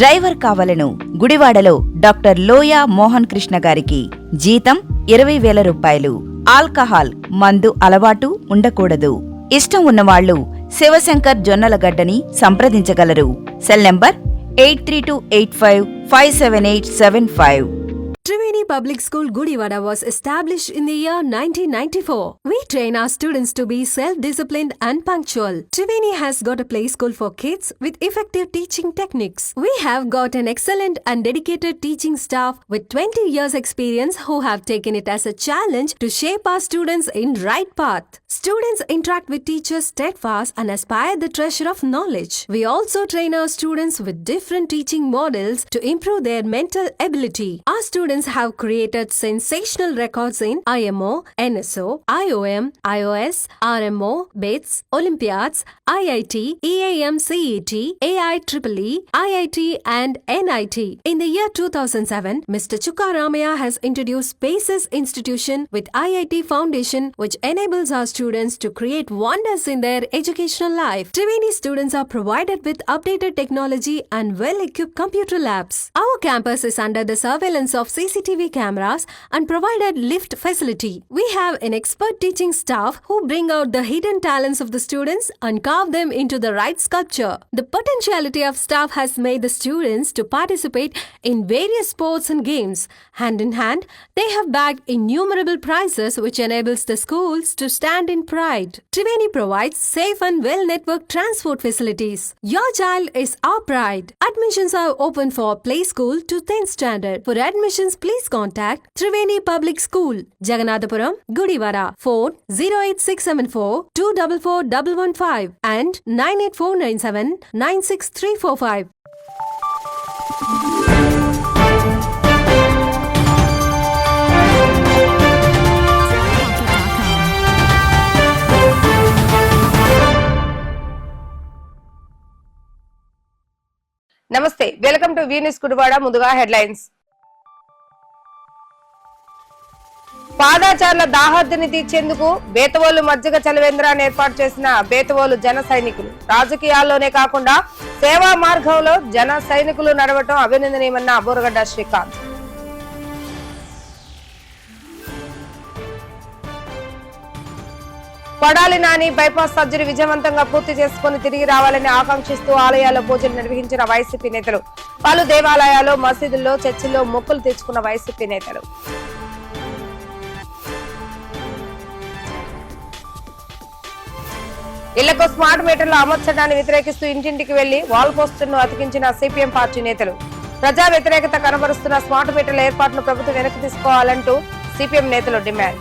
Driver కావలను. గుడివాడలో doctor లోయా మోహన్ కృష్ణ గారికి జీతం 20,000 రూపాయలు. ఆల్కహాల్ మందు అలవాటు ఉండకూడదు. ఇష్టం ఉన్నవాళ్లు శివశంకర్ జొన్నలగడ్డని సంప్రదించగలరు. Cell number 8328557875. Triveni Public School Gudivada was established in the year 1994. We train our students to be self-disciplined and punctual. Triveni has got a play school for kids with effective teaching techniques. We have got an excellent and dedicated teaching staff with 20 years experience who have taken it as a challenge to shape our students in right path. Students interact with teachers steadfast and aspire the treasure of knowledge. We also train our students with different teaching models to improve their mental ability. Our students have created sensational records in IMO, NSO, IOM, IOS, RMO, BITS, Olympiads, IIT, EAM CET, AIEEE, IIT and NIT. In the year 2007, Mr. Chukka Ramaya has introduced Spaces Institution with IIT Foundation, which enables our students to create wonders in their educational life. Triveni students are provided with updated technology and well-equipped computer labs. Our campus is under the surveillance of CCTV cameras and provided lift facility. We have an expert teaching staff who bring out the hidden talents of the students and carve them into the right sculpture. The potentiality of staff has made the students to participate in various sports and games. Hand in hand, they have bagged innumerable prizes which enables the schools to stand in pride. Triveni provides safe and well-networked transport facilities. Your child is our pride. Admissions are open for play school to 10th standard. For admissions, please contact Triveni Public School, Jaganathapuram, Gudivada. Phone 08674 244115 and 98497 96345. నమస్తే, welcome to V news Gudivada. ముందుగా headlines. పాదాచారుల దాహార్తిని తీర్చేందుకు బేతవోలు మజ్జిగ చలివేంద్రాన్ని ఏర్పాటు చేసిన బేతవోలు జన సైనికులు. రాజకీయాల్లోనే కాకుండా సేవా మార్గంలో జన సైనికులు నడవటం అభినందనీయమన్న బోరగడ్డ శ్రీకాంత్. కొడాలి నాని బైపాస్ సర్జరీ విజయవంతంగా పూర్తి చేసుకుని తిరిగి రావాలని ఆకాంక్షిస్తూ ఆలయాల్లో పూజలు నిర్వహించిన వైసీపీ నేతలు. పలు దేవాలయాల్లో, మసీదుల్లో, చర్చిల్లో మొక్కులు తెచ్చుకున్న వైసీపీ నేతలు. ఇళ్లకు స్మార్ట్ మీటర్లు అమర్చడాన్ని వ్యతిరేకిస్తూ ఇంటింటికి వెళ్లి వాల్ పోస్టర్ను అతికించిన సిపిఎం పార్టీ నేతలు. ప్రజా వ్యతిరేకత కనబరుస్తున్న స్మార్ట్ మీటర్ల ఏర్పాటును ప్రభుత్వం వెనక్కి తీసుకోవాలంటూ సిపిఎం నేతలు డిమాండ్.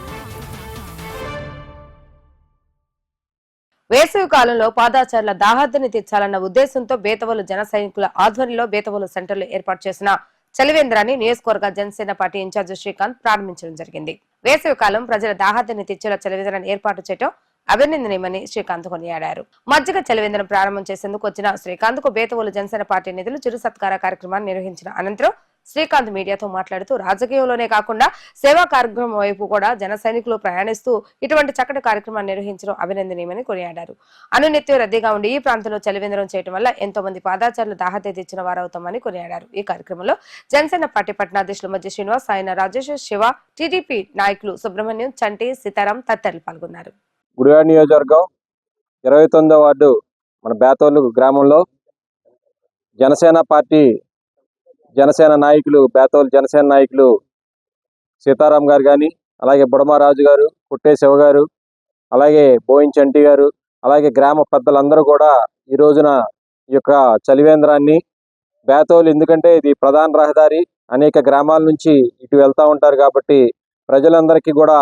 వేసవి కాలంలో పాదాచారుల దాహార్తిని తీర్చాలన్న ఉద్దేశంతో బేతవోలు జన సైనికుల ఆధ్వర్యంలో బేతవోలు సెంటర్లో ఏర్పాటు చేసిన చలివేంద్రాన్ని నియోజకవర్గ జనసేన పార్టీ ఇన్ఛార్జి శ్రీకాంత్ ప్రారంభించడం జరిగింది. వేసవి కాలం ప్రజల దాహార్తిని తీర్చేలా చలివేంద్రాన్ని ఏర్పాటు చేయడం అభినందనీయమని శ్రీకాంత్ కొనియాడారు. మజ్జిగ చలివేంద్రం ప్రారంభం చేసేందుకు వచ్చిన శ్రీకాంత్ కు బేతవోలు జనసేన పార్టీ నిధులు చిరు సత్కార కార్యక్రమాన్ని నిర్వహించిన అనంతరం శ్రీకాంత్ మీడియాతో మాట్లాడుతూ రాజకీయంలోనే కాకుండా సేవా కార్యక్రమం వైపు కూడా జన సైనికులు ప్రయాణిస్తూ ఇటువంటి చక్కటి కార్యక్రమాన్ని నిర్వహించడం అభినందనీయమని కొనియాడారు. అనునిత్యం రద్దీగా ఉండి ఈ ప్రాంతంలో చలివేంద్రం చేయడం వల్ల ఎంతో మంది పాదాచారులు దాహర్తి తెచ్చిన వారవుతామని కొనియాడారు. ఈ కార్యక్రమంలో జనసేన పార్టీ పట్టణాధ్యక్షులు మధ్య శ్రీనివాస్, ఆయన రాజేష్, శివ, టీడీపీ నాయకులు సుబ్రహ్మణ్యం, చంటి, సీతారాం తదితరులు పాల్గొన్నారు. గుడివాడ నియోజకవర్గం 29వ వార్డు మన బేతవోలు గ్రామంలో జనసేన నాయకులు బేతవోలు జనసేన నాయకులు సీతారాం గారు కానీ, అలాగే బుడమారాజు గారు, పుట్టే శివ గారు, అలాగే బోయిన్ చంటి గారు, అలాగే గ్రామ పెద్దలందరూ కూడా ఈ రోజున ఈ యొక్క చలివేంద్రాన్ని బేతవోలు, ఎందుకంటే ఇది ప్రధాన రహదారి, అనేక గ్రామాల నుంచి ఇటు వెళ్తూ ఉంటారు కాబట్టి ప్రజలందరికీ కూడా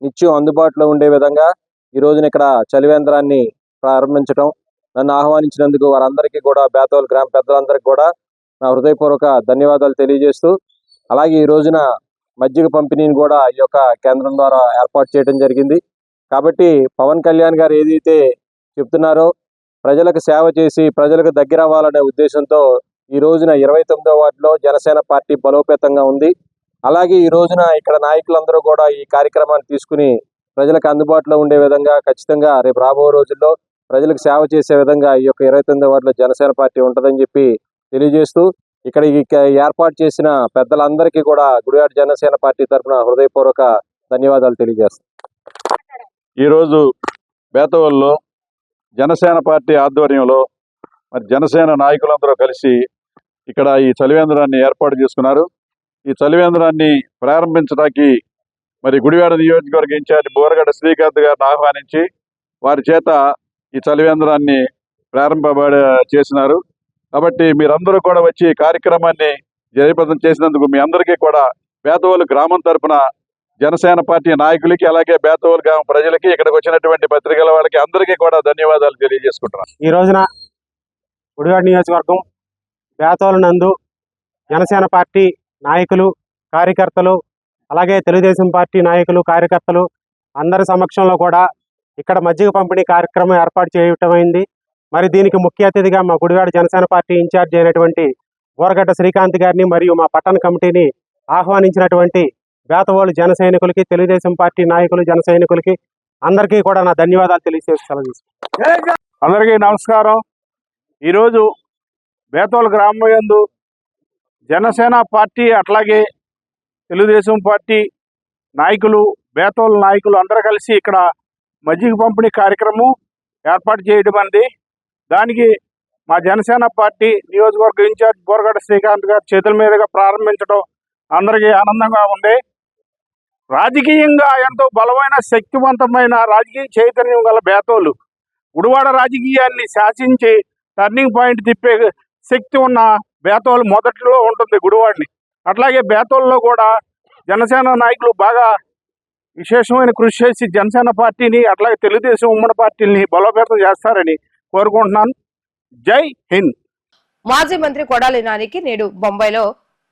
నిత్యం అందుబాటులో ఉండే విధంగా ఈ రోజున ఇక్కడ చలివేంద్రాన్ని ప్రారంభించడం, నన్ను ఆహ్వానించినందుకు వారందరికీ కూడా బేతవోలు గ్రామ పెద్దలందరికీ కూడా నా హృదయపూర్వక ధన్యవాదాలు తెలియజేస్తూ, అలాగే ఈ రోజున మజ్జిగ పంపిణీని కూడా ఈ యొక్క కేంద్రం ద్వారా ఏర్పాటు చేయడం జరిగింది. కాబట్టి పవన్ కళ్యాణ్ గారు ఏదైతే చెప్తున్నారో ప్రజలకు సేవ చేసి ప్రజలకు దగ్గర అవ్వాలనే ఉద్దేశంతో ఈ రోజున 29వ వార్డులో జనసేన పార్టీ బలోపేతంగా ఉంది. అలాగే ఈ రోజున ఇక్కడ నాయకులందరూ కూడా ఈ కార్యక్రమాన్ని తీసుకుని ప్రజలకు అందుబాటులో ఉండే విధంగా ఖచ్చితంగా రేపు రాబో రోజుల్లో ప్రజలకు సేవ చేసే విధంగా ఈ యొక్క 29వ వార్డులో జనసేన పార్టీ ఉంటుందని చెప్పి తెలియజేస్తూ, ఇక్కడ ఏర్పాటు చేసిన పెద్దలందరికీ కూడా గుడివాడ జనసేన పార్టీ తరఫున హృదయపూర్వక ధన్యవాదాలు తెలియజేస్తాను. ఈరోజు బేతవల్లో జనసేన పార్టీ ఆధ్వర్యంలో మరి జనసేన నాయకులందరూ కలిసి ఇక్కడ ఈ చలివేంద్రాన్ని ఏర్పాటు చేసుకున్నారు. ఈ చలివేంద్రాన్ని ప్రారంభించడానికి మరి గుడివాడ నియోజకవర్గ ఇన్ఛార్జ్ బోరగడ్డ శ్రీకాంత్ గారిని ఆహ్వానించి వారి చేత ఈ చలివేంద్రాన్ని చేసినారు. కాబట్టి మీరందరూ కూడా వచ్చి ఈ కార్యక్రమాన్ని జయప్రదం చేసినందుకు మీ అందరికీ కూడా బేతవోలు గ్రామం తరఫున జనసేన పార్టీ నాయకులకి అలాగే బేతవోలు గ్రామ ప్రజలకి ఇక్కడికి వచ్చినటువంటి పత్రికల వాళ్ళకి అందరికీ కూడా ధన్యవాదాలు తెలియజేసుకుంటున్నాను. ఈ రోజున గుడివాడ నియోజకవర్గం బేతవోలు నందు జనసేన పార్టీ నాయకులు కార్యకర్తలు అలాగే తెలుగుదేశం పార్టీ నాయకులు కార్యకర్తలు అందరి సమక్షంలో కూడా ఇక్కడ మజ్జిగ పంపిణీ కార్యక్రమం ఏర్పాటు చేయటమైంది. మరి దీనికి ముఖ్య అతిథిగా మా గుడివాడ జనసేన పార్టీ ఇన్ఛార్జ్ అయినటువంటి బోరగడ్డ శ్రీకాంత్ గారిని మరియు మా పట్టణ కమిటీని ఆహ్వానించినటువంటి బేతవోలు జన సైనికులకి తెలుగుదేశం పార్టీ నాయకులు జన సైనికులకి అందరికీ కూడా నా ధన్యవాదాలు తెలియజేస్తాను. అందరికీ నమస్కారం. ఈరోజు బేతవోలు గ్రామం యందు జనసేన పార్టీ అట్లాగే తెలుగుదేశం పార్టీ నాయకులు బేతవోలు నాయకులు అందరూ కలిసి ఇక్కడ మజ్జిగ పంపిణీ కార్యక్రమం ఏర్పాటు చేయడం అంది. దానికి మా జనసేన పార్టీ నియోజకవర్గ ఇన్ఛార్జ్ బోరగడ్డ శ్రీకాంత్ గారి చేతుల మీదుగా ప్రారంభించడం అందరికీ ఆనందంగా ఉంది. రాజకీయంగా ఎంతో బలమైన శక్తివంతమైన రాజకీయ చైతన్యం గల బేతవోలు గుడివాడ రాజకీయాన్ని శాసించి టర్నింగ్ పాయింట్ తిప్పే శక్తి ఉన్న బేతవోలు మొదట్లో ఉంటుంది గుడివాడని. అట్లాగే బేతవోలులో కూడా జనసేన నాయకులు బాగా విశేషమైన కృషి చేసి జనసేన పార్టీని అట్లాగే తెలుగుదేశం ఉమ్మడి పార్టీని బలోపేతం చేస్తారని కోరుకుంటున్నాను. జై హింద్. మాజీ మంత్రి కొడాలి నానికి నేడు బొంబాయిలో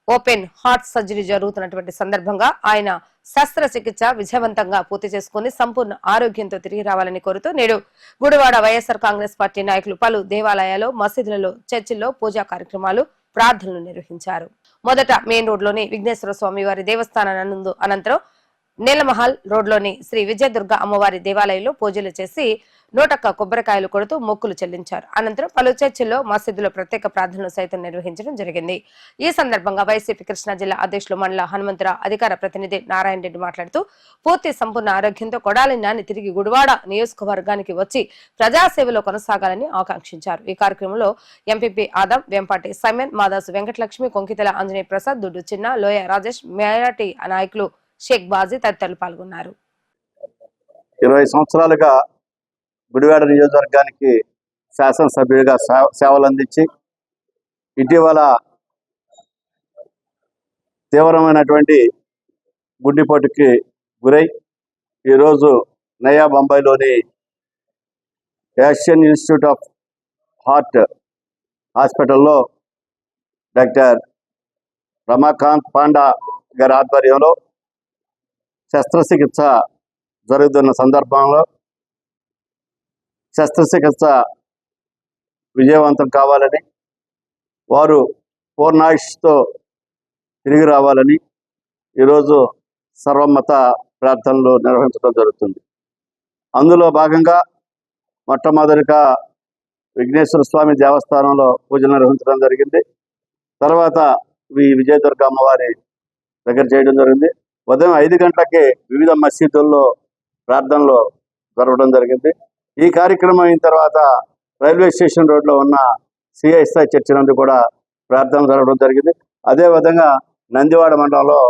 ఓపెన్ హార్ట్ సర్జరీ జరుగుతున్నటువంటి సందర్భంగా ఆయన శస్త్రచికిత్స విజయవంతంగా పూర్తి చేసుకుని సంపూర్ణ ఆరోగ్యంతో తిరిగి రావాలని కోరుతూ నేడు గుడివాడ వైఎస్ఆర్ కాంగ్రెస్ పార్టీ నాయకులు పలు దేవాలయాలు మసీదులలో చర్చిల్లో పూజా కార్యక్రమాలు ప్రార్థనలు నిర్వహించారు. మొదట మెయిన్ రోడ్లోని విఘ్నేశ్వర స్వామి వారి దేవస్థానం అనంతరం నీలమహల్ రోడ్లోని శ్రీ విజయదుర్గ అమ్మవారి దేవాలయంలో పూజలు చేసి 100 కొబ్బరికాయలు కొడుతూ మొక్కులు చెల్లించారు. అనంతరం పలు చర్చిల్లో మసీదులో ప్రత్యేక ప్రార్థనలు సైతం నిర్వహించడం జరిగింది. ఈ సందర్భంగా వైసీపీ కృష్ణా జిల్లా అధ్యక్షులు మండల హనుమంతరావు అధికార ప్రతినిధి నారాయణ రెడ్డి మాట్లాడుతూ పూర్తి సంపూర్ణ ఆరోగ్యంతో కొడాలి నాని తిరిగి గుడివాడ నియోజకవర్గానికి వచ్చి ప్రజాసేవలో కొనసాగాలని ఆకాంక్షించారు. ఈ కార్యక్రమంలో ఎంపీపీ ఆదం, వెంపాటి సైమన్, మాదాసు వెంకటలక్ష్మి, కొంకితల ఆంజనేయ ప్రసాద్, దుడ్డు చిన్న, లోయ రాజేష్, మైనార్టీ నాయకులు షేక్ బాజీ తదితరులు పాల్గొన్నారు. 20 సంవత్సరాలుగా గుడివాడ నియోజకవర్గానికి శాసనసభ్యుడిగా సేవలు అందించి ఇటీవల తీవ్రమైనటువంటి గుండెపోటుకి గురై ఈరోజు నయా బొంబాయిలోని ఏషియన్ ఇన్స్టిట్యూట్ ఆఫ్ హార్ట్ హాస్పిటల్లో డాక్టర్ రమాకాంత్ పాండా గారి ఆధ్వర్యంలో శస్త్రచికిత్స జరుగుతున్న సందర్భంలో శస్త్రచికిత్స విజయవంతం కావాలని, వారు పూర్ణాయుష్తో తిరిగి రావాలని ఈరోజు సర్వమత ప్రార్థనలు నిర్వహించడం జరుగుతుంది. అందులో భాగంగా మొట్టమొదటిగా విఘ్నేశ్వర స్వామి దేవస్థానంలో పూజలు నిర్వహించడం జరిగింది. తర్వాత విజయదుర్గ అమ్మవారి దగ్గర చేయడం జరిగింది. ఉదయం 5 గంటలకే వివిధ మసీదుల్లో ప్రార్థనలు జరగడం జరిగింది. ఈ కార్యక్రమం అయిన తర్వాత రైల్వే స్టేషన్ రోడ్లో ఉన్న సిఐఎస్ఐ చర్చి నందు కూడా ప్రార్థనలు జరగడం జరిగింది. అదేవిధంగా నందివాడ మండలంలో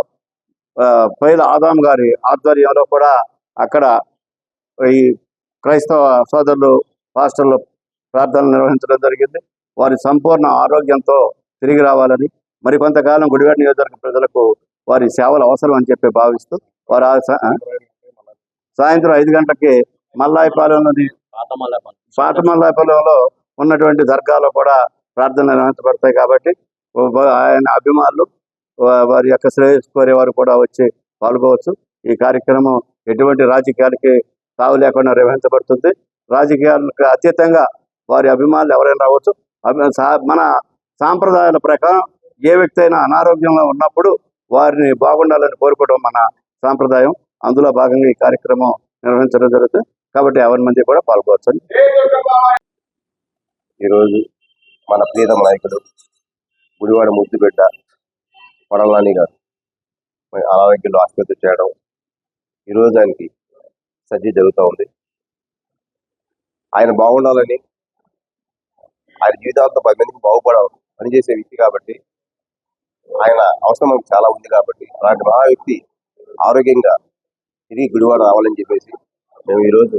పైల ఆదాం గారి ఆధ్వర్యంలో కూడా అక్కడ ఈ క్రైస్తవ సోదరులు పాస్టర్లు ప్రార్థనలు నిర్వహించడం జరిగింది. వారి సంపూర్ణ ఆరోగ్యంతో తిరిగి రావాలని, మరికొంతకాలం గుడివాడ నియోజకవర్గ ప్రజలకు వారి సేవలు అవసరం అని చెప్పి భావిస్తూ వారు సాయంత్రం 5 గంటలకి మల్లాయపాలెంలోని పాత మల్లాయపాలెంలో ఉన్నటువంటి దర్గాలో కూడా ప్రార్థనలు నిర్వహించబడతాయి. కాబట్టి ఆయన అభిమానులు వారి యొక్క శ్రేయస్సు కోరేవారు కూడా వచ్చి పాల్గొవచ్చు. ఈ కార్యక్రమం ఎటువంటి రాజకీయాలకి తావు లేకుండా నిర్వహించబడుతుంది. రాజకీయాలకు అతీతంగా వారి అభిమానులు ఎవరైనా రావచ్చు. మన సాంప్రదాయాల ప్రకారం ఏ వ్యక్తి అయినా అనారోగ్యంలో ఉన్నప్పుడు వారిని బాగుండాలని కోరుకోవడం మన సాంప్రదాయం. అందులో భాగంగా ఈ కార్యక్రమం నిర్వహించడం జరుగుతుంది. కాబట్టి 50 మంది కూడా పాల్గొవచ్చు. ఈరోజు మన ప్రియతమ నాయకుడు గుడివాడ ముద్దుబిడ్డ కొడాల నాని గారు మరి అనారోగ్యంలో ఆసుపత్రి చేయడం ఈరోజు ఆయనకి సర్జరీ జరుగుతూ ఉంది. ఆయన బాగుండాలని, ఆయన జీవితాంతం 10 మందికి పనిచేసే వ్యక్తి కాబట్టి, ఆయన అవసరం మనకు చాలా ఉంది కాబట్టి, అలాంటి మహా వ్యక్తి ఆరోగ్యంగా తిరిగి గుడివాడ రావాలని చెప్పేసి మేము ఈరోజు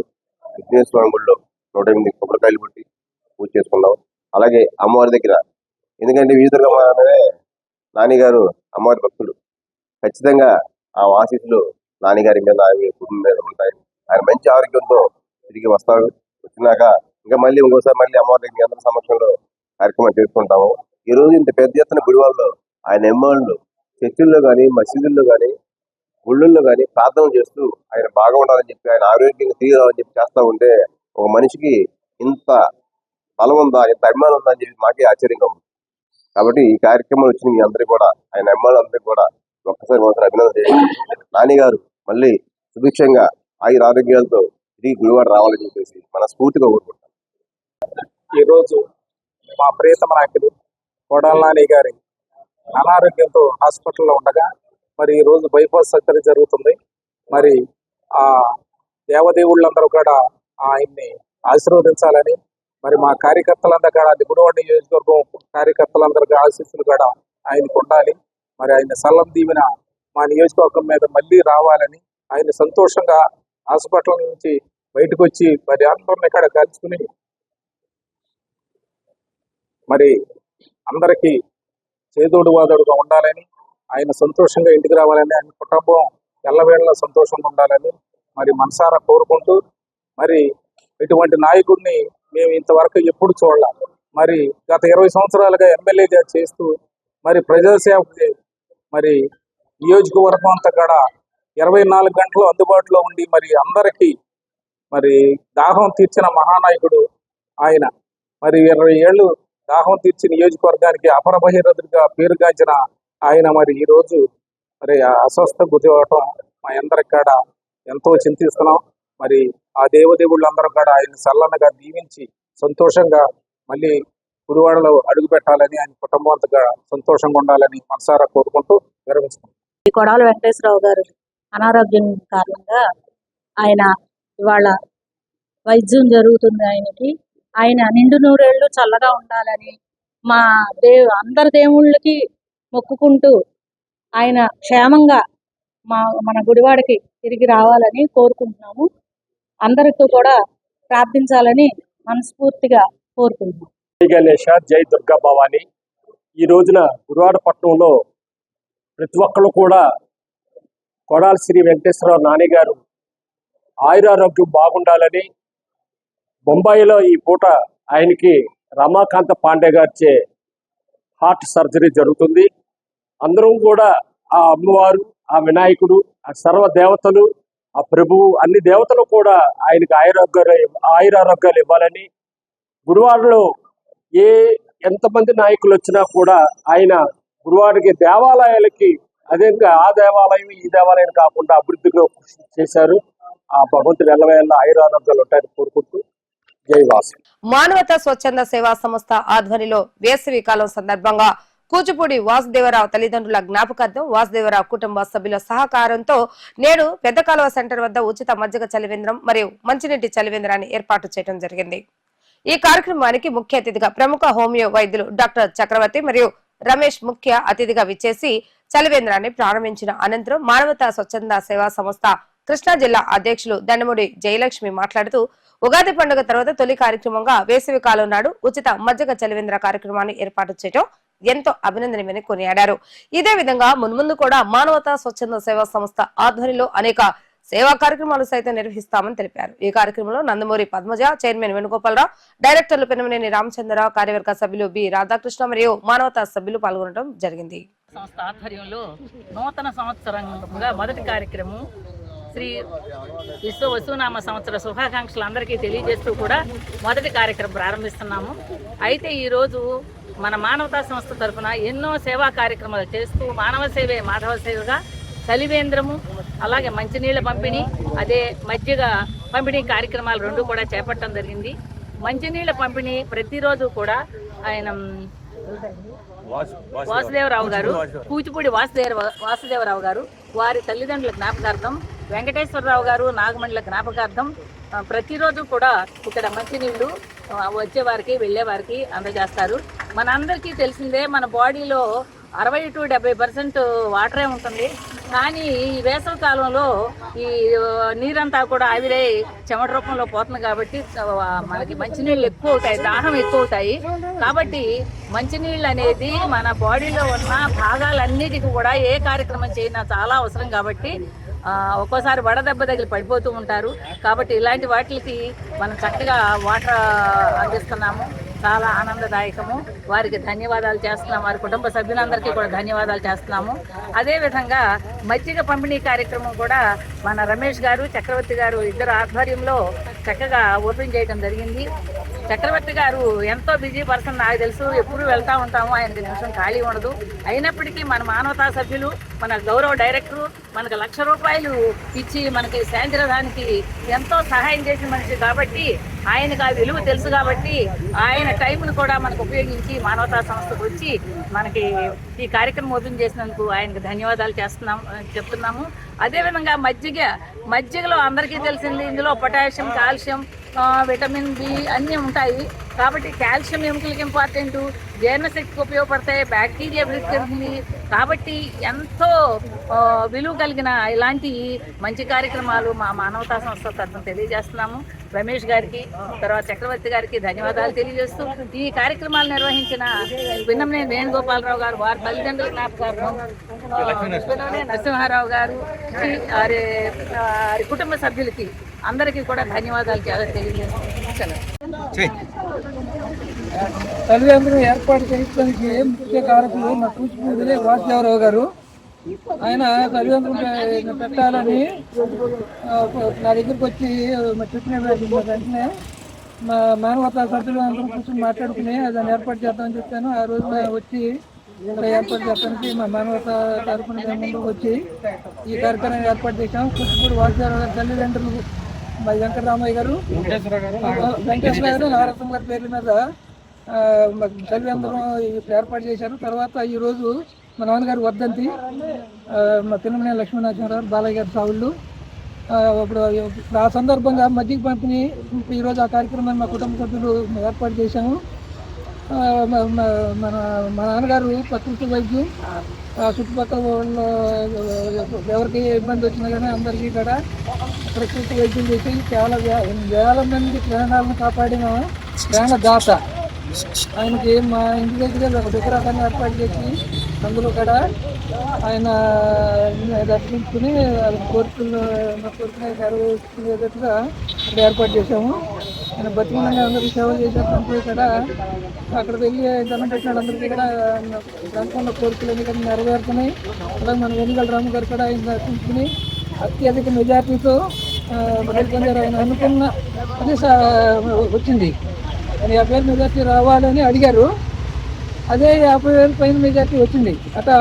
విఘ్నేశ్వర స్వామి గుడిలో 108 కొబ్బరికాయలు కొట్టి పూజ చేసుకున్నాం. అలాగే అమ్మవారి దగ్గర, ఎందుకంటే వీధులుగా నానిగారు అమ్మవారి భక్తుడు, ఖచ్చితంగా ఆ ఆశీస్సులు నానిగారి మీద, ఆయన కుటుంబం మీద ఉంటాయి. ఆయన మంచి ఆరోగ్యంతో తిరిగి వస్తాడు. వచ్చినాక ఇంకా ఇంకోసారి అమ్మవారి దగ్గర అందరి సమక్షంలో కార్యక్రమం చేసుకుంటాము. ఈ రోజు ఇంత పెద్ద ఎత్తున గుడివాడలో ఆయన ఎమ్మెల్యేలు చర్చిల్లో కానీ, మసీదుల్లో కానీ, గుళ్ళల్లో కానీ ప్రార్థనలు చేస్తూ ఆయన బాగా ఉండాలని చెప్పి, ఆయన ఆరోగ్యంగా తిరిగి రావాలని చెప్పి చేస్తూ ఉంటే, ఒక మనిషికి ఇంత బలం ఉందా, ఇంత అభిమానం ఉందా అని చెప్పి మాకే ఆశ్చర్యంగా ఉంది. కాబట్టి ఈ కార్యక్రమంలో వచ్చిన మీ అందరికీ కూడా, ఆయన ఎమ్మెల్యేలందరికీ కూడా ఒక్కసారి అభినందన చేయండి. నాని గారు మళ్ళీ సుభిక్షంగా ఆయుర ఆరోగ్యాలతో తిరిగి గుడివాడ రావాలని చెప్పేసి మనస్ఫూర్తిగా కోరుకుంటాం. ఈరోజు మా ప్రియతమ నాయకుడు కొడాల నాని గారి అనారోగ్యంతో హాస్పిటల్లో ఉండగా మరి ఈరోజు బైపాస్ సర్జరీ జరుగుతుంది. మరి ఆ దేవదేవుళ్ళందరూ కూడా ఆయన్ని ఆశీర్వదించాలని, మరి మా కార్యకర్తలందరూ కూడా, గుడివాడ నియోజకవర్గం కార్యకర్తలందరికీ ఆశీస్సులు కూడా ఆయనకు ఉండాలి. మరి ఆయన సల్లం దీవెన మా నియోజకవర్గం మీద మళ్ళీ రావాలని, ఆయన సంతోషంగా హాస్పిటల్ నుంచి బయటకు వచ్చి మరి అందరిని ఇక్కడ కలుసుకుని మరి అందరికీ చేదోడు వాదోడుగా ఉండాలని, ఆయన సంతోషంగా ఇంటికి రావాలని, ఆయన కుటుంబం ఎల్లవేళలా సంతోషంగా ఉండాలని మరి మనసారా కోరుకుంటూ, మరి ఇటువంటి నాయకుడిని మేము ఇంతవరకు ఎప్పుడు చూడాలి. మరి గత 20 సంవత్సరాలుగా ఎమ్మెల్యేగా చేస్తూ మరి ప్రజాసేవకి మరి నియోజకవర్గం అంతా కూడా 24 గంటలు అందుబాటులో ఉండి మరి అందరికీ మరి దాహం తీర్చిన మహానాయకుడు ఆయన. మరి 20 ఏళ్ళు దాహం తీర్చి నియోజకవర్గానికి అపర బహిరంగగా పేరుగాంచిన ఆయన మరి ఈరోజు మరి అస్వస్థ గురి అవటం మా అందరికి కూడా ఎంతో చింతిస్తున్నాం. మరి ఆ దేవదేవుళ్ళందరూ కూడా ఆయన చల్లనగా దీవించి సంతోషంగా మళ్ళీ గుడివాడలో అడుగు పెట్టాలని, ఆయన కుటుంబం అంతగా సంతోషంగా ఉండాలని మనసారా కోరుకుంటూ విరమిస్తున్నాం. కొడాల వెంకటేశ్వరరావు గారు అనారోగ్యం కారణంగా ఆయన ఇవాళ వైద్యం జరుగుతుంది ఆయనకి. ఆయన నిండు నూరేళ్లు చల్లగా ఉండాలని మా అందరి దేవుళ్ళకి మొక్కుకుంటూ ఆయన క్షేమంగా మన గుడివాడకి తిరిగి రావాలని కోరుకుంటున్నాము. అందరితో కూడా ప్రార్థించాలని మనస్ఫూర్తిగా కోరుకుంటున్నాం. జై గణేష, జై దుర్గా భవాని. ఈ రోజున గుడివాడ పట్టణంలో ప్రతి ఒక్కరు కూడా కొడాల శ్రీ వెంకటేశ్వరరావు నాని గారు ఆయురారోగ్యం బాగుండాలని, బొంబాయిలో ఈ పూట ఆయనకి రమాకాంత పాండే గారిచే హార్ట్ సర్జరీ జరుగుతుంది. అందరం కూడా ఆ అమ్మవారు, ఆ వినాయకుడు, ఆ సర్వ దేవతలు, ఆ ప్రభువు, అన్ని దేవతలు కూడా ఆయనకి ఆయురారోగ్యాలు ఇవ్వాలని, గుడివాడలో ఎంతమంది నాయకులు వచ్చినా కూడా ఆయన గుడివాడకి దేవాలయాలకి అదేవిధంగా ఆ దేవాలయం ఈ దేవాలయం కాకుండా అభివృద్ధిగా కృషి చేశారు. ఆ భగవంతుడు ఎల్లవేళ ఆయురారోగ్యాలు ఉంటాయని కోరుకుంటూ జై వాసు. మానవతా స్వచ్ఛంద సేవా సంస్థ ఆధ్వర్యంలో వేసవి కాలం సందర్భంగా కూచిపూడి వాసుదేవరావు తల్లిదండ్రుల జ్ఞాపకార్థం వాసుదేవరావు కుటుంబ సభ్యుల సహకారంతో నేడు పెద్ద కాలువ సెంటర్ వద్ద ఉచిత మజ్జిగ చలివేంద్రం మరియు మంచినీటి చలివేంద్రాన్ని ఏర్పాటు చేయడం జరిగింది. ఈ కార్యక్రమానికి ముఖ్య అతిథిగా ప్రముఖ హోమియో వైద్యులు డాక్టర్ చక్రవర్తి మరియు రమేష్ ముఖ్య అతిథిగా విచ్చేసి చలివేంద్రాన్ని ప్రారంభించిన అనంతరం మానవతా స్వచ్ఛంద సేవా సంస్థ కృష్ణా జిల్లా అధ్యక్షులు దండముడి జయలక్ష్మి మాట్లాడుతూ, ఉగాది పండుగ తర్వాత తొలి కార్యక్రమంగా వేసవి కాలం నాడు ఉచిత మజ్జిగ చలివేంద్ర కార్యక్రమాన్ని ఏర్పాటు చేయడం ఎంతో అభినందనీయమని కొనియాడారు. ఇదే విధంగా మున్ముందు కూడా మానవతా స్వచ్ఛంద సేవా సంస్థ ఆధ్వర్యంలో అనేక సేవా కార్యక్రమాలు సైతం నిర్వహిస్తామని తెలిపారు. ఈ కార్యక్రమంలో నందమూరి పద్మజ, చైర్మన్ వేణుగోపాలరావు, డైరెక్టర్లు పెనమనేని రామచంద్రరావు, కార్యవర్గ సభ్యులు బి రాధాకృష్ణ మరియు మానవతా సభ్యులు పాల్గొనడం జరిగింది. సంస్థ ఆధ్వర్యంలో నూతన సంవత్సరంగా మొదటి కార్యక్రమం శ్రీ విశ్వ వసునామ సంవత్సర శుభాకాంక్షలు అందరికీ తెలియజేస్తూ కూడా మొదటి కార్యక్రమం ప్రారంభిస్తున్నాము. అయితే ఈరోజు మన మానవతా సంస్థ తరఫున ఎన్నో సేవా కార్యక్రమాలు చేస్తూ మానవ సేవే మాధవ సేవగా చలివేంద్రము, అలాగే మంచినీళ్ళ పంపిణీ, అదే మజ్జిగ పంపిణీ కార్యక్రమాలు రెండు కూడా చేపట్టడం జరిగింది. మంచినీళ్ళ పంపిణీ ప్రతిరోజు కూడా ఆయన వాసుదేవరావు గారు, కూచిపూడి వాసుదేవరావు గారు, వారి తల్లిదండ్రుల జ్ఞాపకార్థం, వెంకటేశ్వరరావు గారు, నాగమణుల జ్ఞాపకార్థం ప్రతిరోజు కూడా ఇక్కడ మంచినీళ్ళు వచ్చేవారికి వెళ్ళేవారికి అందజేస్తారు. మనందరికీ తెలిసిందే, మన బాడీలో 60 to 70% వాటరే ఉంటుంది. కానీ ఈ వేసవి కాలంలో ఈ నీరంతా కూడా ఆవిరై చెమట రూపంలో పోతుంది కాబట్టి మనకి మంచినీళ్ళు ఎక్కువ అవుతాయి, దాహం ఎక్కువ అవుతాయి. కాబట్టి మంచినీళ్ళు అనేది మన బాడీలో ఉన్న భాగాలన్నిటికీ కూడా ఏ కార్యక్రమం చేసినా చాలా అవసరం. కాబట్టి ఒక్కోసారి వడదెబ్బ తగిలి పడిపోతూ ఉంటారు. కాబట్టి ఇలాంటి వాటికి మనం చక్కగా వాటర్ అందిస్తున్నాము, చాలా ఆనందదాయకము. వారికి ధన్యవాదాలు చేస్తున్నాము, వారి కుటుంబ సభ్యులందరికీ కూడా ధన్యవాదాలు చేస్తున్నాము. అదేవిధంగా మజ్జిగ పంపిణీ కార్యక్రమం కూడా మన రమేష్ గారు, చక్రవర్తి గారు ఇద్దరు ఆధ్వర్యంలో చక్కగా ఓపెన్ చేయడం జరిగింది. చక్రవర్తి గారు ఎంతో బిజీ పర్సన్, నాకు తెలుసు, ఎప్పుడు వెళ్తూ ఉంటాము, ఆయనకి నిమిషం ఖాళీ ఉండదు. అయినప్పటికీ మన మానవతా సభ్యులు, మన గౌరవ డైరెక్టరు మనకు ₹1,00,000 ఇచ్చి మనకి శాంతిరథానికి ఎంతో సహాయం చేసిన మనిషి కాబట్టి, ఆయనకు ఆ విలువ తెలుసు కాబట్టి ఆయన టైంను కూడా మనకు ఉపయోగించి మానవతా సంస్థకు వచ్చి మనకి ఈ కార్యక్రమం ఓపెన్ చేసినందుకు ఆయనకు ధన్యవాదాలు చెప్తున్నాము. అదేవిధంగా మజ్జిగలో అందరికీ తెలిసింది, ఇందులో పొటాషియం, కాల్షియం, విటమిన్ బి అన్నీ ఉంటాయి. కాబట్టి కాల్షియం ఎముకలకి ఇంపార్టెంట్, జీర్ణశక్తికి ఉపయోగపడతాయి, బ్యాక్టీరియా వృద్ధి. కాబట్టి ఎంతో విలువ కలిగిన ఇలాంటి మంచి కార్యక్రమాలు మా మానవతా సంస్థ తరఫున తెలియజేస్తున్నాము. రమేష్ గారికి, తర్వాత చక్రవర్తి గారికి ధన్యవాదాలు తెలియజేస్తూ ఈ కార్యక్రమాలు నిర్వహించిన పిన్నమనేని వేణుగోపాలరావు గారు, వారి తల్లిదండ్రుల జ్ఞాపకార్థం, పిన్నమనేని నరసింహారావు గారు, వారి కుటుంబ సభ్యులకి అందరికీ కూడా ధన్యవాదాలు తెలియజేస్తున్నాను. తల్లిదండ్రులు ఏర్పాటు చేయడానికి ముఖ్య కారకులు మా కూచిపూడి వాసుదేవరావు గారు. ఆయన తల్లిదండ్రులు పెట్టాలని నా దగ్గరికి వచ్చి చెప్పిన వెంటనే మా మానవతా సభ్యులు అందరం కూర్చొని మాట్లాడుకుని దాన్ని ఏర్పాటు చేద్దామని చెప్పాను. ఆ రోజు వచ్చి ఇక్కడ ఏర్పాటు చేయడానికి మా మానవతా తరఫున ముందుకు వచ్చి ఈ కార్యక్రమాన్ని ఏర్పాటు చేశాము. కూచిపూడి వాసుదేవరావు గారి తల్లిదండ్రులు మా వెంకటరామయ్య గారు, వెంకటేశ్వర గారు, నారసింహ గారి పేర్ల మీద తల్లిదండ్రులు ఏర్పాటు చేశారు. తర్వాత ఈరోజు మా నాన్నగారు వర్ధంతి, మా పిన్నమనేని లక్ష్మీనరసింహారావు, బాలయ్య గారి సావుళ్ళు. ఇప్పుడు ఆ సందర్భంగా మజ్జిగ పంపిణీ ఈరోజు ఆ కార్యక్రమాన్ని మా కుటుంబ సభ్యులు ఏర్పాటు చేశాము. మా నాన్నగారు ప్రకృతి వైద్యం, చుట్టుపక్కల వాళ్ళు ఎవరికి ఇబ్బంది వచ్చినా కానీ అందరికీ కూడా ప్రకృతి వైద్యం చేసి చాలా వేల మంది ప్రాణాలను కాపాడిన ప్రాణదాత. ఆయనకి మా ఇంటి దగ్గర ఒక విగ్రహాన్ని ఏర్పాటు చేసి అందులో కూడా ఆయన దర్శించుకుని కోరికలు నెరవేర్చుకునేటట్టుగా ఇక్కడ ఏర్పాటు చేశాము. ఆయన బతికినంగా అందరికీ సేవ చేసేటప్పుడు కూడా అక్కడ వెళ్ళి దండం పెట్టిన అందరికీ కూడా అనుకున్న కోరికలు అన్ని కూడా నెరవేరుతున్నాయి. అలాగే మన వెనుగల రాము గారు కూడా ఆయన దర్శించుకుని అత్యధిక మెజార్టీతో పొందారు. ఆయన అనుకున్న అది వచ్చింది. ఆయన 50,000 మెజార్టీ రావాలని అడిగారు, అదే 50,000 పైన మెజార్టీ వచ్చింది. అట్లా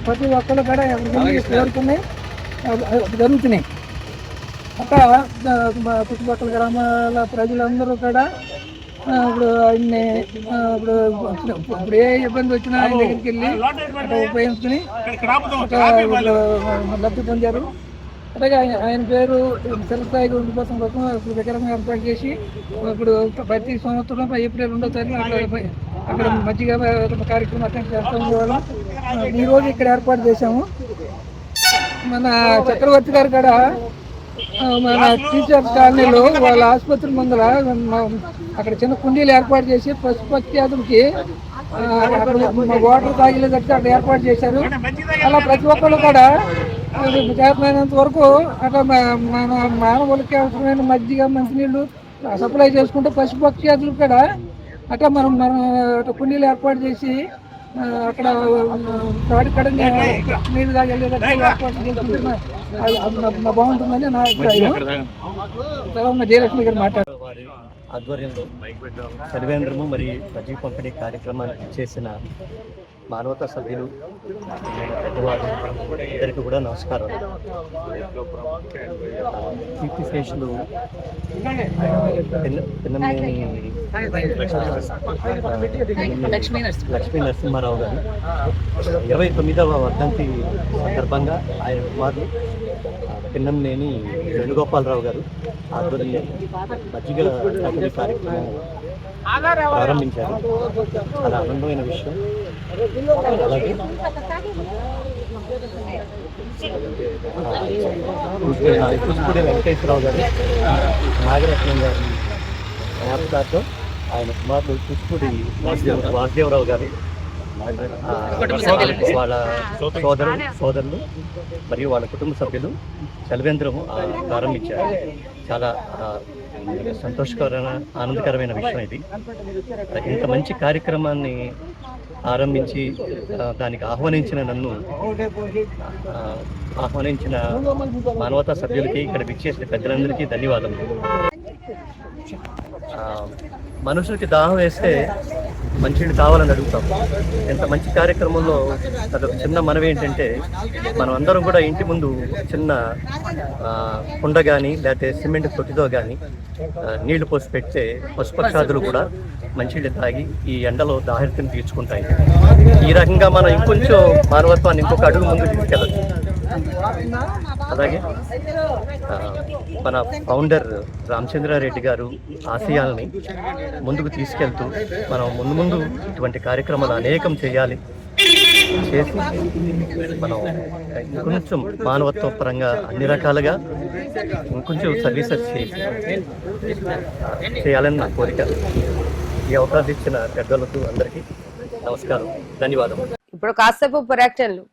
ప్రతి ఒక్కరు కూడా కోరుకున్నాయి జరుగుతున్నాయి. అట్లా చుట్టుపక్కల గ్రామాల ప్రజలందరూ కూడా ఇప్పుడు ఆయన్ని ఇప్పుడు ఏ ఇబ్బంది వచ్చినా ఆయన దగ్గరికి వెళ్ళి అట్లా ఉపయోగించుకుని లబ్ధి పొందారు. అలాగే ఆయన పేరు చిరస్థాయిగా ఉండిపోవడం కోసం ఇప్పుడు విగ్రహం ఏర్పాటు చేసి ఇప్పుడు ప్రతి సంవత్సరం ఏప్రిల్ 2వ తారీఖు అక్కడ మజ్జిగ కార్యక్రమం అటెండ్ చేస్తూ ఉండేవాళ్ళం. ఈరోజు ఇక్కడ ఏర్పాటు చేశాము. మన చక్రవర్తి గారు కూడా మన టీచర్స్ కాలనీలో వాళ్ళ ఆసుపత్రి ముందర అక్కడ చిన్న కుండీలు ఏర్పాటు చేసి పశుపక్షాదులకి వాటర్ తాగిలేదట్టు అక్కడ ఏర్పాటు చేశారు. అలా ప్రతి ఒక్కళ్ళు కూడా చేతనైనంత వరకు అక్కడ మన మానవులకి అవసరమైన మజ్జిగ, మంచినీళ్ళు సప్లై చేసుకుంటే పశుపక్షాదులు కూడా అట్లా మనం కుండీలు ఏర్పాటు చేసి అక్కడ వాటి కడ నీళ్ళు తాగేటట్టు ఏర్పాటు చేసుకుంటే బాగుంటుందని నా అభిప్రాయం. తర్వాత జయలక్ష్మి గారు మాట్లాడారు. ఆధ్వర్యంలో చలివేంద్రము మరియు మజ్జిగ పంపిణీ కార్యక్రమాన్ని చేసిన మానవతా సభ్యులు పెద్దవారు అందరికీ కూడా నమస్కారం. కీర్తిశేషులు పిన్నమనేని లక్ష్మీ నరసింహారావు గారు 29వ వర్ధంతి సందర్భంగా ఆయన కుమారులు పిన్నమనేని వేణుగోపాలరావు గారు ఆధ్వర్యంలో మజ్జిగ పంపిణీ కార్యక్రమం ప్రారంభించారు. చాలా ఆనందమైన విషయం. అలాగే కూచిపూడి వెంకటేశ్వరరావు గారు నాగరత్నం గారి జ్ఞాపకార్థం ఆయన కుమారుడు కూచిపూడి వాసుదేవరావు గారు వాళ్ళ సోదరులు మరియు వాళ్ళ కుటుంబ సభ్యులు చలివేంద్రము ప్రారంభించారు. చాలా సంతోషకరమైన ఆనందకరమైన విషయం ఇది. ఇంత మంచి కార్యక్రమాన్ని ఆరంభించి దానికి ఆహ్వానించిన నన్ను ఆహ్వానించిన మానవతా సభ్యులకి, ఇక్కడ విచ్చేసిన పెద్దలందరికీ ధన్యవాదాలు. మనుషులకి దాహం వేస్తే మంచినీళ్ళు కావాలని అడుగుతాం. ఇంత మంచి కార్యక్రమంలో అదొక చిన్న మనవి ఏంటంటే, మనం అందరం కూడా ఇంటి ముందు చిన్న కుండ కానీ లేకపోతే సిమెంట్ తొట్టితో కానీ నీళ్లు పోసి పెడితే పశుపక్షాదులు కూడా మంచినీళ్ళు తాగి ఈ ఎండలో దాహరితను తీర్చుకుంటాయి. ఈ రకంగా మనం ఇంకొంచెం మానవత్వాన్ని ఇంకొక అడుగు ముందుకు తీసుకెళ్ళచ్చు. అలాగే మన ఫౌండర్ రామచంద్రారెడ్డి గారు ఆశయాల్ని ముందుకు తీసుకెళ్తూ మనం ముందు ఇటువంటి కార్యక్రమాలు అనేకం చేయాలి, చేసి మనం ఇంకొంచెం మానవత్వ పరంగా అన్ని రకాలుగా ఇంకొంచెం సర్వీసెస్ చేయాలని నా కోరిక. ఈ అవకాశం ఇచ్చిన పెద్దలకు అందరికీ నమస్కారం, ధన్యవాదాలు. ఇప్పుడు కాసేపు ప్రకటనలు.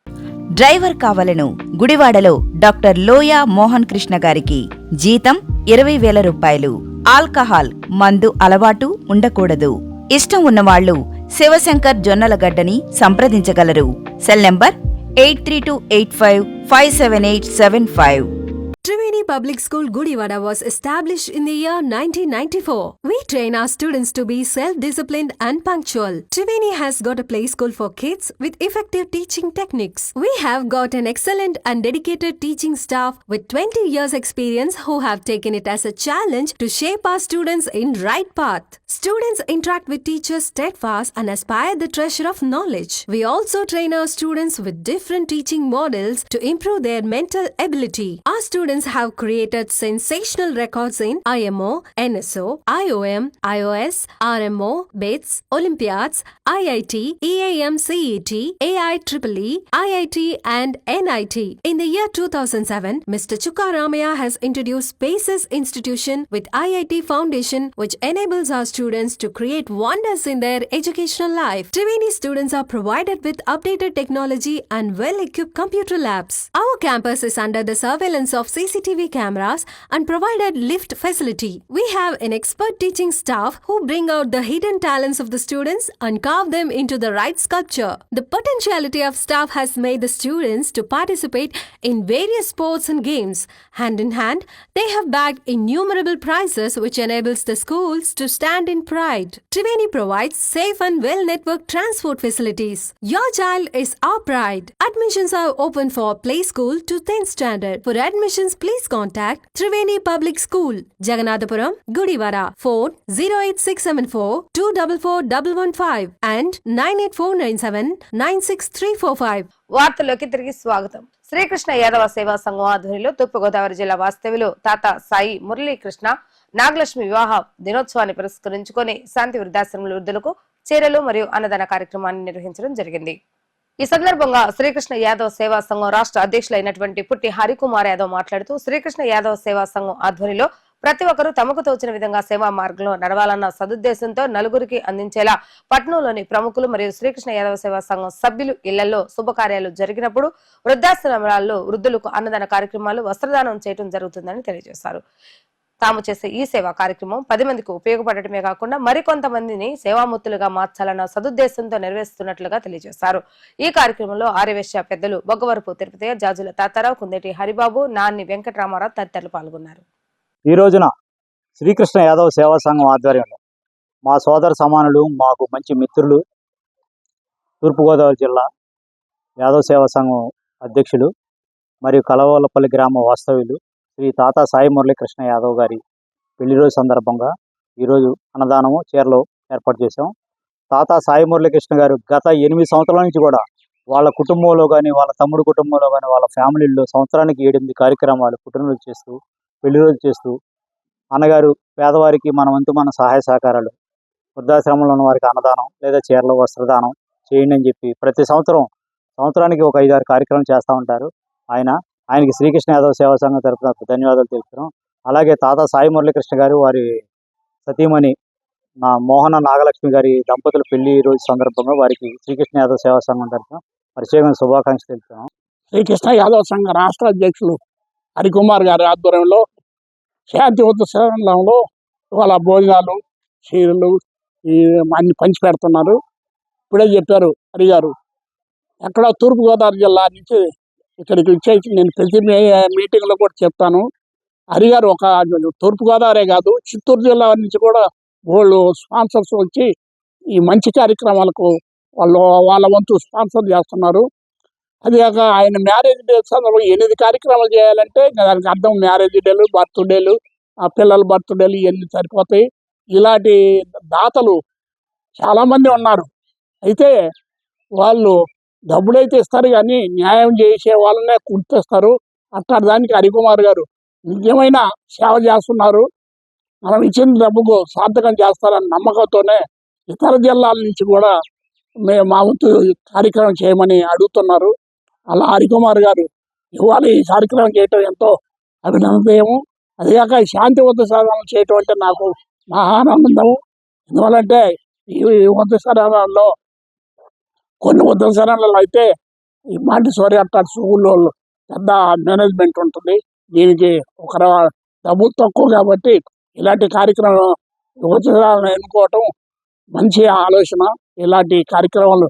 డ్రైవర్ కావాలను గుడివాడలో డాక్టర్ లోయా మోహన్ కృష్ణ గారికి జీతం 20,000 రూపాయలు. ఆల్కహాల్ మందు అలవాటు ఉండకూడదు. ఇష్టం ఉన్నవాళ్లు శివశంకర్ జొన్నలగడ్డని సంప్రదించగలరు. Cell number 8328557875. Triveni Public School Gudivada was established in the year 1994. We train our students to be self-disciplined and punctual. Triveni has got a play school for kids with effective teaching techniques. We have got an excellent and dedicated teaching staff with 20 years experience who have taken it as a challenge to shape our students in right path. Students interact with teachers steadfast and aspire the treasure of knowledge. We also train our students with different teaching models to improve their mental ability. Our students have created sensational records in IMO, NSO, IOM, IOS, RMO, BITS, Olympiads, IIT, EAM CET, AIEEE, IIT and NIT. In the year 2007, Mr. Chukaramaya has introduced Spaces Institution with IIT Foundation, which enables our students to create wonders in their educational life. Triveni students are provided with updated technology and well-equipped computer labs. Our campus is under the surveillance of CCTV cameras and provided lift facility. We have an expert teaching staff who bring out the hidden talents of the students and carve them into the right sculpture. The potentiality of staff has made the students to participate in various sports and games. Hand in hand, they have bagged innumerable prizes which enables the schools to stand in pride. Triveni provides safe and well-networked transport facilities. Your child is our pride. Admissions are open for play school to 10th standard. For admissions, please contact Triveni Public School, Jagannathpuram, Gudivada. Phone 08674 244115 and 98497 96345. వార్తల్లోకి తిరిగి స్వాగతం. శ్రీకృష్ణ యాదవ సేవా సంఘం ఆధ్వర్యంలో తూర్పుగోదావరి జిల్లా వాస్తవ్యులు తాత సాయి మురళీకృష్ణ నాగలక్ష్మి వివాహ దినోత్సవాన్ని పురస్కరించుకొని శాంతి వృద్ధాశ్రమంలో వృద్ధులకు చీరలు మరియు అన్నదాన కార్యక్రమాన్ని నిర్వహించడం జరిగింది. ఈ సందర్భంగా శ్రీకృష్ణ యాదవ్ సేవా సంఘం రాష్ట్ర అధ్యక్షులైనటువంటి పుట్టి హరికుమార్ యాదవ్ మాట్లాడుతూ శ్రీకృష్ణ యాదవ్ సేవా సంఘం ఆధ్వర్యంలో ప్రతి ఒక్కరూ తమకు తోచిన విధంగా సేవా మార్గంలో నడవాలన్న సదుద్దేశంతో నలుగురికి అందించేలా పట్నంలోని ప్రముఖులు మరియు శ్రీకృష్ణ యాదవ సేవా సంఘం సభ్యులు ఇళ్లలో శుభకార్యాలు జరిగినప్పుడు వృద్ధాశ్రమాల్లో వృద్ధులకు అన్నదాన కార్యక్రమాలు వస్త్రదానం చేయడం జరుగుతుందని తెలియజేశారు. తాము చేసే ఈ సేవా కార్యక్రమం 10 మందికి ఉపయోగపడటమే కాకుండా మరికొంతమందిని సేవాముత్తులుగా మార్చాలన్న సదుద్దేశంతో నిర్వహిస్తున్నట్లుగా తెలియజేశారు. ఈ కార్యక్రమంలో ఆర్యవేశ్య పెద్దలు బొగ్గవరపు తిరుపతి, జాజుల తాతారావు, కుందేటి హరిబాబు, నాన్ని వెంకటరామారావు తదితరులు పాల్గొన్నారు. ఈ రోజున శ్రీకృష్ణ యాదవ్ సేవా సంఘం ఆధ్వర్యంలో మా సోదర సమానులు, మాకు మంచి మిత్రులు తూర్పుగోదావరి జిల్లా యాదవ సేవా సంఘం అధ్యక్షులు మరియు కలవలపల్లి గ్రామ వాస్తవ్యులు శ్రీ తాతా సాయి మురళీకృష్ణ యాదవ్ గారి పెళ్లి రోజు సందర్భంగా ఈరోజు అన్నదానము చీరలో ఏర్పాటు చేశాం. తాతా సాయి మురళీకృష్ణ గారు గత 8 సంవత్సరాల నుంచి కూడా వాళ్ళ కుటుంబంలో కానీ, వాళ్ళ తమ్ముడు కుటుంబంలో కానీ, వాళ్ళ ఫ్యామిలీలో సంవత్సరానికి 7-8 కార్యక్రమాలు పుట్టినరోజు చేస్తూ, పెళ్లి రోజు చేస్తూ, అన్నగారు పేదవారికి మన వంతు మన సహాయ సహకారాలు, వృద్ధాశ్రమంలో ఉన్న వారికి అన్నదానం లేదా చీరలు వస్త్రదానం చేయండి అని చెప్పి ప్రతి సంవత్సరానికి ఒక 5-6 కార్యక్రమాలు చేస్తూ ఉంటారు. ఆయనకి శ్రీకృష్ణ యాదవ్ సేవా సంఘం తరఫున ధన్యవాదాలు తెలుపుతున్నాం. అలాగే తాతా సాయి మురళీకృష్ణ గారు వారి సతీమణి మా మోహన నాగలక్ష్మి గారి దంపతుల పెళ్లి రోజు సందర్భంగా వారికి శ్రీకృష్ణ యాదవ్ సేవా సంఘం తరఫున ప్రత్యేకమైన శుభాకాంక్షలు తెలుపుతున్నాం. శ్రీకృష్ణ యాదవ్ సంఘ రాష్ట్ర అధ్యక్షులు హరికుమార్ గారి ఆధ్వర్యంలో శాంతి ఉత్సవంలో వాళ్ళ భోజనాలు చీరలు అన్ని పంచి పెడుతున్నారు. ఇప్పుడే చెప్పారు హరి గారు, ఎక్కడ తూర్పుగోదావరి జిల్లా నుంచి ఇక్కడికి వచ్చేసి నేను ప్రతి మీటింగ్లో కూడా చెప్తాను. హరి గారు ఒక తూర్పుగోదావరే కాదు, చిత్తూరు జిల్లా నుంచి కూడా వాళ్ళు స్పాన్సర్స్ వచ్చి ఈ మంచి కార్యక్రమాలకు వాళ్ళ వంతు స్పాన్సర్ చేస్తున్నారు. అది కాక ఆయన మ్యారేజ్ డే సందర్భంగా 8 కార్యక్రమాలు చేయాలంటే దానికి అర్థం మ్యారేజ్ డేలు, బర్త్డేలు, పిల్లల బర్త్డేలు ఇవన్నీ సరిపోతాయి. ఇలాంటి దాతలు చాలామంది ఉన్నారు. అయితే వాళ్ళు డబ్బులైతే ఇస్తారు కానీ న్యాయం చేసే వాళ్ళనే గుర్తిస్తారు. అట్లాంటి దానికి హరికుమార్ గారు నిజమైన సేవ చేస్తున్నారు. మనం ఇచ్చిన డబ్బుకు సార్థకం చేస్తారని నమ్మకంతోనే ఇతర జిల్లాల నుంచి కూడా మా వంతు కార్యక్రమం చేయమని అడుగుతున్నారు. అలా హరికుమార్ గారు ఇవాళ ఈ కార్యక్రమం చేయటం ఎంతో అభినందనీయము. అదిగాక శాంతి ఉత్సవాలు చేయటం అంటే నాకు మహానందము. ఎందువల్లంటే ఈ ఉత్సవాలలో కొన్ని ఉత్సవాలలో అయితే ఈ మాంటిసోరి అట్లాంటి స్కూల్లో పెద్ద మేనేజ్మెంట్ ఉంటుంది. దీనికి ఒక డబ్బు తక్కువ కాబట్టి ఇలాంటి కార్యక్రమం ఉత్సవాలను ఎన్నుకోవటం మంచి ఆలోచన. ఇలాంటి కార్యక్రమాలు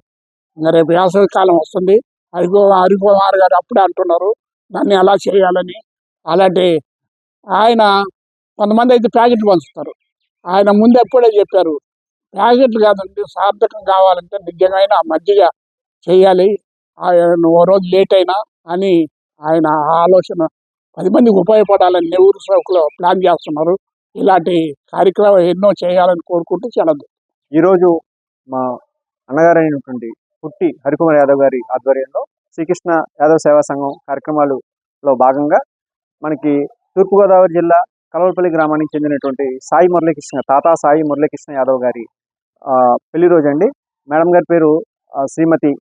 రేపు వేసవి కాలం వస్తుంది. హరికుమార్ గారు అప్పుడే అంటున్నారు దాన్ని ఎలా చేయాలని. అలాంటి ఆయన కొంతమంది అయితే ప్యాకెట్లు పంచుతారు. ఆయన ముందు ఎప్పుడే చెప్పారు, ప్యాకెట్లు కాదండి, సార్థకం కావాలంటే నిజంగా మజ్జిగ చేయాలి, ఓ రోజు లేట్ అయినా అని ఆయన ఆలోచన 10 మందికి ఉపయోగపడాలని నెహ్రూ చౌక్లో ప్లాన్ చేస్తున్నారు. ఇలాంటి కార్యక్రమం ఎన్నో చేయాలని కోరుకుంటూ సెలవు. ఈరోజు మా అన్నగారు అయినటువంటి పుట్టి హరికుమార్ యాదవ్ గారి ఆధ్వర్యంలో శ్రీకృష్ణ యాదవ్ సేవా సంఘం కార్యక్రమాలలో భాగంగా మనకి తూర్పుగోదావరి జిల్లా కలవలపల్లి గ్రామానికి చెందినటువంటి సాయి మురళీకృష్ణ తాతా సాయి మురళీకృష్ణ యాదవ్ గారి పెళ్లి రోజు అండి. మేడం గారి పేరు శ్రీమతి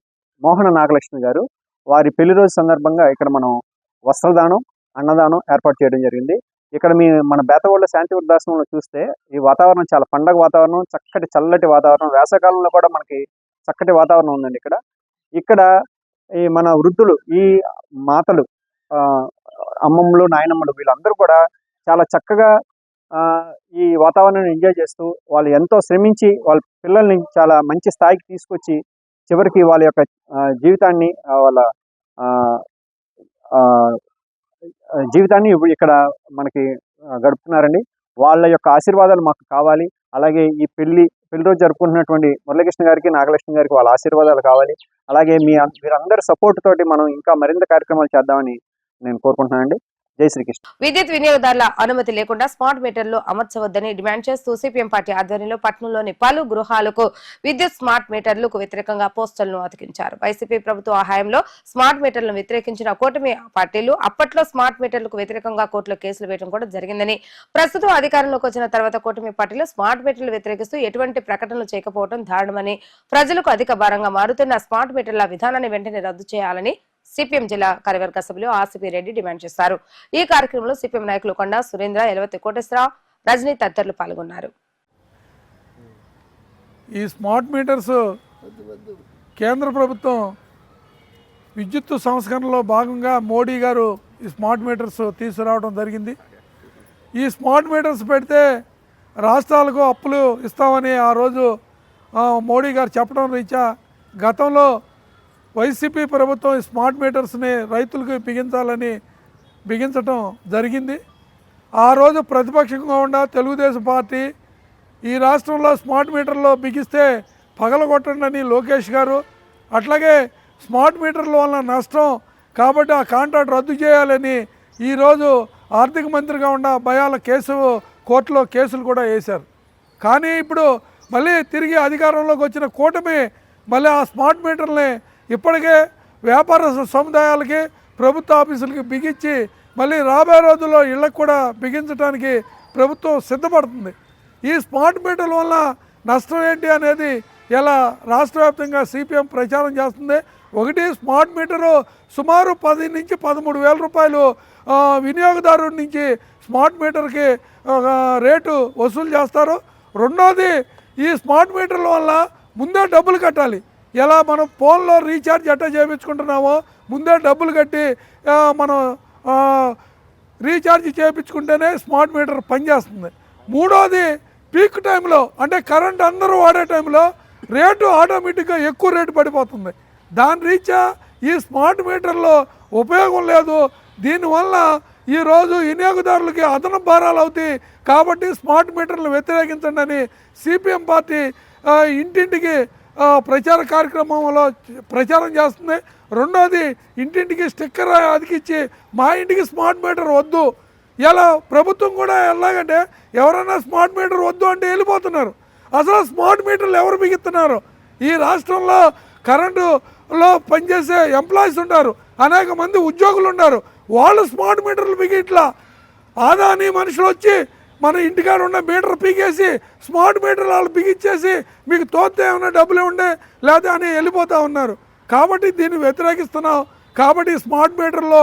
మోహన నాగలక్ష్మి గారు. వారి పెళ్లి రోజు సందర్భంగా ఇక్కడ మనం వస్త్రదానం, అన్నదానం ఏర్పాటు చేయడం జరిగింది. ఇక్కడ మన బేతవాడ శాంతి వృద్ధాశ్రమంలో చూస్తే ఈ వాతావరణం చాలా పండగ వాతావరణం, చక్కటి చల్లటి వాతావరణం. వేసవకాలంలో కూడా మనకి చక్కటి వాతావరణం ఉందండి. ఇక్కడ ఈ మన వృద్ధులు, ఈ మాతలు, అమ్మమ్మలు, నాయనమ్మలు వీళ్ళందరూ కూడా చాలా చక్కగా ఈ వాతావరణాన్ని ఎంజాయ్ చేస్తూ వాళ్ళు ఎంతో శ్రమించి వాళ్ళ పిల్లల్ని చాలా మంచి స్థాయికి తీసుకొచ్చి చివరికి వాళ్ళ యొక్క జీవితాన్ని ఇక్కడ మనకి గడుపుతున్నారండి. వాళ్ళ యొక్క ఆశీర్వాదాలు మాకు కావాలి. అలాగే ఈ పెళ్లి రోజు జరుపుకుంటున్నటువంటి మురళీకృష్ణ గారికి, నాగలక్ష్మి గారికి వాళ్ళ ఆశీర్వాదాలు కావాలి. అలాగే మీరందరి సపోర్ట్ తోటి మనం ఇంకా మరింత కార్యక్రమాలు చేద్దామని నేను కోరుకుంటున్నానండి. జై శ్రీకృష్ణ. విద్యుత్ వినియోగదారుల అనుమతి లేకుండా స్మార్ట్ మీటర్లు అమర్చవద్దని డిమాండ్ చేస్తూ సిపిఎం పార్టీ ఆధ్వర్యంలో పట్టణంలోని పలు గృహాలకు విద్యుత్ స్మార్ట్ మీటర్లకు వ్యతిరేకంగా పోస్టర్లను అతికించారు. వైసీపీ ప్రభుత్వ హయాంలో స్మార్ట్ మీటర్లను వ్యతిరేకించిన కూటమి పార్టీలు అప్పట్లో స్మార్ట్ మీటర్లకు వ్యతిరేకంగా కోర్టులో కేసులు వేయడం కూడా జరిగిందని, ప్రస్తుతం అధికారంలోకి వచ్చిన తర్వాత కూటమి పార్టీలు స్మార్ట్ మీటర్లు వ్యతిరేకిస్తూ ఎటువంటి ప్రకటనలు చేయకపోవడం దారుణమని, ప్రజలకు అధిక భారంగా మారుతున్న స్మార్ట్ మీటర్ల విధానాన్ని వెంటనే రద్దు చేయాలని సిపిఎం జిల్లా కార్యవర్గ సభ్యులు ఆర్సీపీ రెడ్డి డిమాండ్ చేశారు. ఈ కార్యక్రమంలో సిపిఎం నాయకులు కొండ సురేంద్ర, ఎలవతి కోటేశ్వరరావు, రజనీ తదితరులు పాల్గొన్నారు. ఈ స్మార్ట్ మీటర్స్ కేంద్ర ప్రభుత్వం విద్యుత్ సంస్కరణలో భాగంగా మోడీ గారు ఈ స్మార్ట్ మీటర్స్ తీసుకురావడం జరిగింది. ఈ స్మార్ట్ మీటర్స్ పెడితే రాష్ట్రాలకు అప్పులు ఇస్తామని ఆ రోజు మోడీ గారు చెప్పడం రీత్యా గతంలో వైసీపీ ప్రభుత్వం ఈ స్మార్ట్ మీటర్స్ని రైతులకు బిగించడం జరిగింది. ఆ రోజు ప్రతిపక్షంగా ఉన్న తెలుగుదేశం పార్టీ ఈ రాష్ట్రంలో స్మార్ట్ మీటర్లో బిగిస్తే పగలగొట్టండి అని లోకేష్ గారు, అట్లాగే స్మార్ట్ మీటర్ల వలన నష్టం కాబట్టి ఆ కాంట్రాక్ట్ రద్దు చేయాలని ఈరోజు ఆర్థిక మంత్రిగా ఉన్న భయాల కేసు కోర్టులో కేసులు కూడా వేశారు. కానీ ఇప్పుడు మళ్ళీ తిరిగి అధికారంలోకి వచ్చిన కూటమి మళ్ళీ ఆ స్మార్ట్ మీటర్ని ఇప్పటికే వ్యాపార సముదాయాలకి ప్రభుత్వ ఆఫీసులకి బిగించి మళ్ళీ రాబోయే రోజుల్లో ఇళ్లకు కూడా బిగించడానికి ప్రభుత్వం సిద్ధపడుతుంది. ఈ స్మార్ట్ మీటర్ల వల్ల నష్టం ఏంటి అనేది ఇలా రాష్ట్ర వ్యాప్తంగా సిపిఎం ప్రచారం చేస్తుంది. ఒకటి, స్మార్ట్ మీటరు సుమారు 10 నుంచి 13 వేల రూపాయలు వినియోగదారుడి నుంచి స్మార్ట్ మీటర్కి రేటు వసూలు చేస్తారు. రెండోది, ఈ స్మార్ట్ మీటర్ల వల్ల ముందే డబ్బులు కట్టాలి. ఎలా మనం ఫోన్లో రీఛార్జ్ ఎట్టా చేయించుకుంటున్నామో ముందే డబ్బులు కట్టి మనం రీఛార్జ్ చేయించుకుంటేనే స్మార్ట్ మీటర్ పనిచేస్తుంది. మూడోది, పీక్ టైంలో అంటే కరెంట్ అందరూ వాడే టైంలో రేటు ఆటోమేటిక్గా ఎక్కువ రేటు పడిపోతుంది. దాని రీత్యా ఈ స్మార్ట్ మీటర్లో ఉపయోగం లేదు. దీనివల్ల ఈరోజు వినియోగదారులకి అదనపు భారాలు అవుతాయి. కాబట్టి స్మార్ట్ మీటర్లను వ్యతిరేకించండి అని సిపిఎం పార్టీ ఇంటింటికి ప్రచార కార్యక్రమంలో ప్రచారం చేస్తుంది. రెండోది, ఇంటింటికి స్టిక్కర్ అతికిచ్చి మా ఇంటికి స్మార్ట్ మీటర్ వద్దు. ఇలా ప్రభుత్వం కూడా ఎలాగంటే ఎవరైనా స్మార్ట్ మీటర్ వద్దు అంటే వెళ్ళిపోతున్నారు. అసలు స్మార్ట్ మీటర్లు ఎవరు బిగిస్తున్నారు? ఈ రాష్ట్రంలో కరెంటులో పనిచేసే ఎంప్లాయీస్ ఉంటారు, అనేక మంది ఉద్యోగులు ఉన్నారు. వాళ్ళు స్మార్ట్ మీటర్లు బిగిట్లా ఆదాని మనుషులు వచ్చి మన ఇంటికాడ ఉన్న మీటర్ పీకేసి స్మార్ట్ మీటర్లు వాళ్ళు బిగించేసి మీకు తోస్తే ఏమైనా డబ్బులు ఉండే లేదా అని వెళ్ళిపోతూ ఉన్నారు. కాబట్టి దీన్ని వ్యతిరేకిస్తున్నాం. కాబట్టి స్మార్ట్ మీటర్లో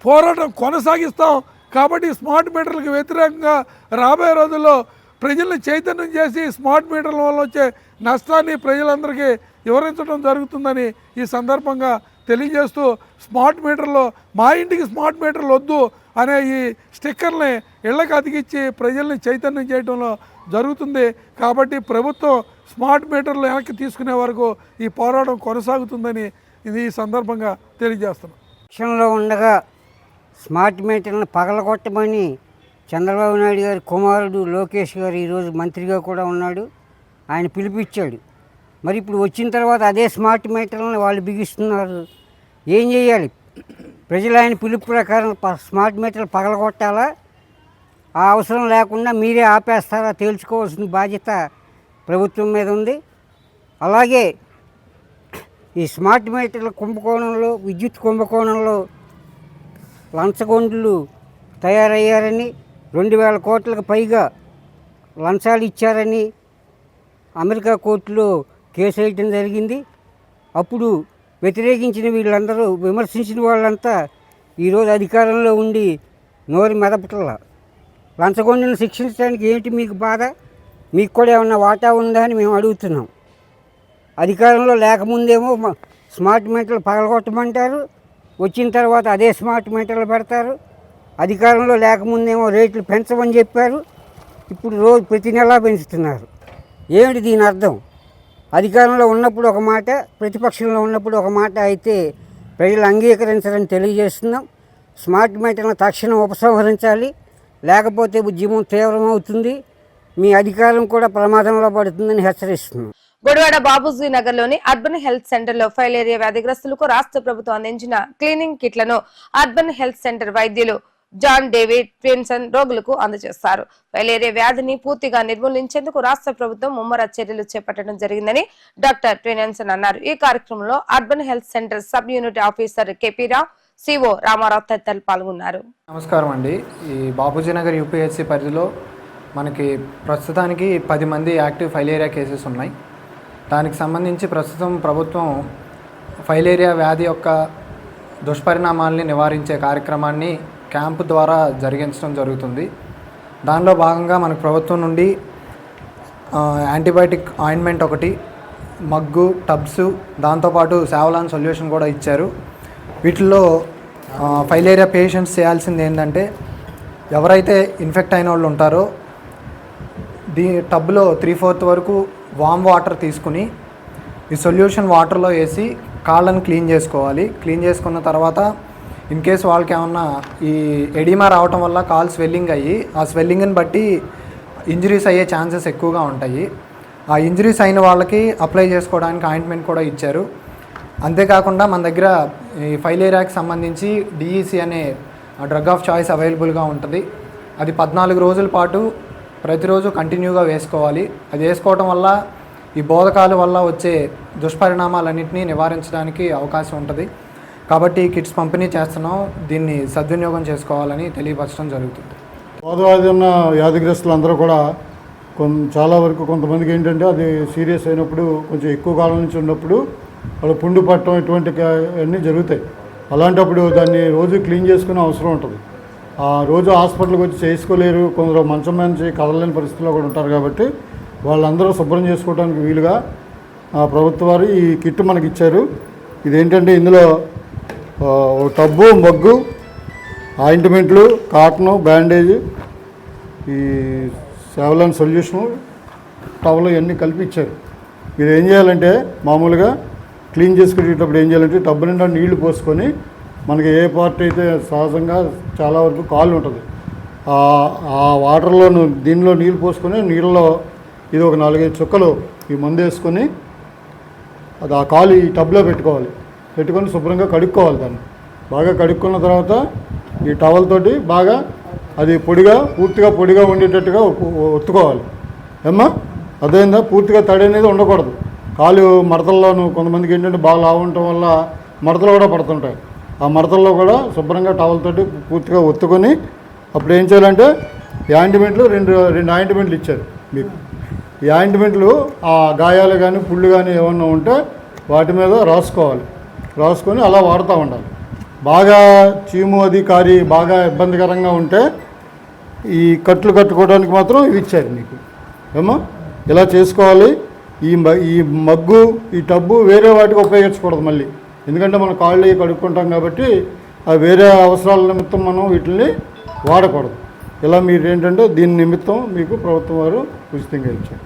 పోరాటం కొనసాగిస్తాం. కాబట్టి స్మార్ట్ మీటర్లకు వ్యతిరేకంగా రాబోయే రోజుల్లో ప్రజల్ని చైతన్యం చేసి స్మార్ట్ మీటర్ల వల్ల వచ్చే నష్టాన్ని ప్రజలందరికీ వివరించడం జరుగుతుందని ఈ సందర్భంగా తెలియజేస్తూ, స్మార్ట్ మీటర్లో మా ఇంటికి స్మార్ట్ మీటర్లు వద్దు అనే ఈ స్టిక్కర్ని ఇళ్లకు అతికిచ్చి ప్రజల్ని చైతన్యం చేయడంలో జరుగుతుంది. కాబట్టి ప్రభుత్వం స్మార్ట్ మీటర్లు వెనక్కి తీసుకునే వరకు ఈ పోరాటం కొనసాగుతుందని ఇది ఈ సందర్భంగా తెలియజేస్తున్నాం. పక్షంలో ఉండగా స్మార్ట్ మీటర్లను పగలగొట్టమని చంద్రబాబు నాయుడు గారి కుమారుడు లోకేష్ గారు ఈరోజు మంత్రిగా కూడా ఉన్నాడు. ఆయన పిలిపించాడు. మరి ఇప్పుడు వచ్చిన తర్వాత అదే స్మార్ట్ మీటర్లను వాళ్ళు బిగిస్తున్నారు. ఏం చేయాలి? ప్రజలు ఆయన పిలుపు ప్రకారం స్మార్ట్ మీటర్లు పగలగొట్టాలా, ఆ అవసరం లేకుండా మీరే ఆపేస్తారా తేల్చుకోవాల్సిన బాధ్యత ప్రభుత్వం మీద ఉంది. అలాగే ఈ స్మార్ట్ మీటర్ల కుంభకోణంలో, విద్యుత్ కుంభకోణంలో లంచగొండులు తయారయ్యారని, 2000 కోట్లకు పైగా లంచాలు ఇచ్చారని అమెరికా కోర్టులో కేసు వేయడం జరిగింది. అప్పుడు వ్యతిరేకించిన వీళ్ళందరూ, విమర్శించిన వాళ్ళంతా ఈరోజు అధికారంలో ఉండి నోరు మెదపట్ల. లంచగొండను శిక్షించడానికి ఏంటి మీకు బాధ? మీకు కూడా ఏమన్నా వాటా ఉందా అని మేము అడుగుతున్నాం. అధికారంలో లేకముందేమో స్మార్ట్ మీటర్లు పగలగొట్టమంటారు, వచ్చిన తర్వాత అదే స్మార్ట్ మీటర్లు పెడతారు. అధికారంలో లేకముందేమో రేట్లు పెంచమని చెప్పారు, ఇప్పుడు రోజు ప్రతి నెలా పెంచుతున్నారు. ఏమిటి దీని అర్థం? అధికారంలో ఉన్నప్పుడు ఒక మాట, ప్రతిపక్షంలో ఉన్నప్పుడు ఒక మాట అయితే ప్రజలు అంగీకరించాలని తెలియజేస్తున్నాం. స్మార్ట్ మీటర్లను తక్షణం ఉపసంహరించాలి, లేకపోతే ఉద్యమం తీవ్రమవుతుంది, మీ అధికారం కూడా ప్రమాదంలో పడుతుందని హెచ్చరిస్తున్నాం. గుడివాడ బాబూజీ నగర్ లోని అర్బన్ హెల్త్ సెంటర్ లో ఫైలేరియా వ్యాధిగ్రస్తులకు రాష్ట్ర ప్రభుత్వం అందించిన క్లీనింగ్ కిట్లను అర్బన్ హెల్త్ సెంటర్ వైద్యులు జాన్ డేవిడ్ ట్విన్సన్ రోగులకు అందజేస్తారు. ఫైలేరియా వ్యాధిని పూర్తిగా నిర్మూలించేందుకు రాష్ట్ర ప్రభుత్వం ముమ్మర చర్యలు చేపట్టడం జరిగిందని డాక్టర్ ట్విన్సన్ అన్నారు. ఈ కార్యక్రమంలో urban health centre sub unit officer KP Rao, CO Ramarao తదితరులు పాల్గొన్నారు. నమస్కారం అండి. ఈ బాబూజీ నగర్ యూపీహెచ్సి పరిధిలో మనకి ప్రస్తుతానికి 10 మంది యాక్టివ్ ఫైలేరియా కేసెస్ ఉన్నాయి. దానికి సంబంధించి ప్రస్తుతం ప్రభుత్వం ఫైలేరియా వ్యాధి యొక్క దుష్పరిణామాల్ని నివారించే కార్యక్రమాన్ని క్యాంపు ద్వారా జరిగించడం జరుగుతుంది. దానిలో భాగంగా మనకు ప్రభుత్వం నుండి యాంటీబయాటిక్ ఆయింట్మెంట్ ఒకటి, మగ్గు, టబ్స్, దాంతోపాటు సావలాన్ సొల్యూషన్ కూడా ఇచ్చారు. వీటిల్లో ఫైలేరియా పేషెంట్స్ చేయాల్సింది ఏంటంటే, ఎవరైతే ఇన్ఫెక్ట్ అయిన వాళ్ళు ఉంటారో టబ్లో 3/4 వరకు వామ్ వాటర్ తీసుకుని ఈ సొల్యూషన్ వాటర్లో వేసి కాళ్ళని క్లీన్ చేసుకోవాలి. క్లీన్ చేసుకున్న తర్వాత ఇన్ కేస్ వాళ్ళకి ఏమన్నా ఈ ఎడిమా రావటం వల్ల కాల్ స్వెల్లింగ్ అయ్యి, ఆ స్వెల్లింగ్ని బట్టి ఇంజరీస్ అయ్యే ఛాన్సెస్ ఎక్కువగా ఉంటాయి. ఆ ఇంజరీస్ అయిన వాళ్ళకి అప్లై చేసుకోవడానికి ఆయింట్మెంట్ కూడా ఇచ్చారు. అంతేకాకుండా మన దగ్గర ఈ ఫైలేరియాకి సంబంధించి డిఈసి అనే డ్రగ్ ఆఫ్ చాయిస్ అవైలబుల్గా ఉంటుంది. అది 14 రోజుల పాటు ప్రతిరోజు కంటిన్యూగా వేసుకోవాలి. అది వేసుకోవడం వల్ల ఈ బోధకాల వల్ల వచ్చే దుష్పరిణామాలన్నింటినీ నివారించడానికి అవకాశం ఉంటుంది. కాబట్టి కిట్స్ పంపిణీ చేస్తున్నాం. దీన్ని సద్వినియోగం చేసుకోవాలని తెలియపరచడం జరుగుతుంది. బోధవ్యాధి ఉన్న వ్యాధిగ్రస్తులందరూ కూడా చాలా వరకు కొంతమందికి ఏంటంటే అది సీరియస్ అయినప్పుడు కొంచెం ఎక్కువ కాలం నుంచి ఉన్నప్పుడు వాళ్ళు పుండు పట్టడం ఇటువంటి అన్నీ జరుగుతాయి. అలాంటప్పుడు దాన్ని రోజు క్లీన్ చేసుకునే అవసరం ఉంటుంది. ఆ రోజు హాస్పిటల్కి వచ్చి చేసుకోలేరు, కొందరు మంచం నుంచి కదలలేని పరిస్థితిలో కూడా ఉంటారు. కాబట్టి వాళ్ళందరూ శుభ్రం చేసుకోవడానికి వీలుగా ప్రభుత్వ వారు ఈ కిట్ మనకి ఇచ్చారు. ఇదేంటంటే ఇందులో టబ్బు, మగ్గు, ఆయింట్మెంట్లు, కాటను, బ్యాండేజ్, ఈ సెవలాన్ సొల్యూషను, టవల్ ఇవన్నీ కలిపి ఇచ్చారు. మీరు ఏం చేయాలంటే మామూలుగా క్లీన్ చేసుకునేటప్పుడు ఏం చేయాలంటే టబ్బు నిండా నీళ్లు పోసుకొని మనకి ఏ పార్ట్ అయితే సహజంగా చాలా వరకు కాళ్ళు ఉంటుంది ఆ వాటర్లో దీనిలో నీళ్ళు పోసుకొని నీళ్ళలో ఇది ఒక 4-5 చుక్కలు ఈ మందు వేసుకొని అది ఆ కాలు ఈ టబ్లో పెట్టుకొని శుభ్రంగా కడుక్కోవాలి. దాన్ని బాగా కడుక్కున్న తర్వాత ఈ టవల్ తోటి బాగా అది పూర్తిగా పొడిగా ఉండేటట్టుగా ఒత్తుకోవాలి. ఏమ్మా అదేందా పూర్తిగా తడి అనేది ఉండకూడదు. కాలు మడతల్లోనూ కొంతమందికి ఏంటంటే బాగా లావు ఉండటం వల్ల మడతలు కూడా పడుతుంటాయి. ఆ మడతల్లో కూడా శుభ్రంగా టవల్ తోటి పూర్తిగా ఒత్తుకొని అప్పుడు ఏం చేయాలంటే ఈ ఆయింట్మెంట్లు రెండు ఆయింట్మెంట్లు ఇచ్చారు మీకు. ఈ ఆయింట్మెంట్లు ఆ గాయాలు కానీ పుళ్ళు కానీ ఏమన్నా ఉంటే వాటి మీద రాసుకొని అలా వాడుతూ ఉండాలి. బాగా చీము అది కారి బాగా ఇబ్బందికరంగా ఉంటే ఈ కట్లు కట్టుకోవడానికి మాత్రం ఇవి ఇచ్చారు మీకు. ఏమో ఇలా చేసుకోవాలి. ఈ మగ్గు, ఈ టబ్బు వేరే వాటికి ఉపయోగించకూడదు మళ్ళీ, ఎందుకంటే మనం కాళ్ళు కడుక్కుంటాం కాబట్టి ఆ వేరే అవసరాల నిమిత్తం మనం వీటిని వాడకూడదు. ఇలా మీరు ఏంటంటే దీని నిమిత్తం మీకు ప్రభుత్వం వారు ఉచితంగా ఇచ్చారు.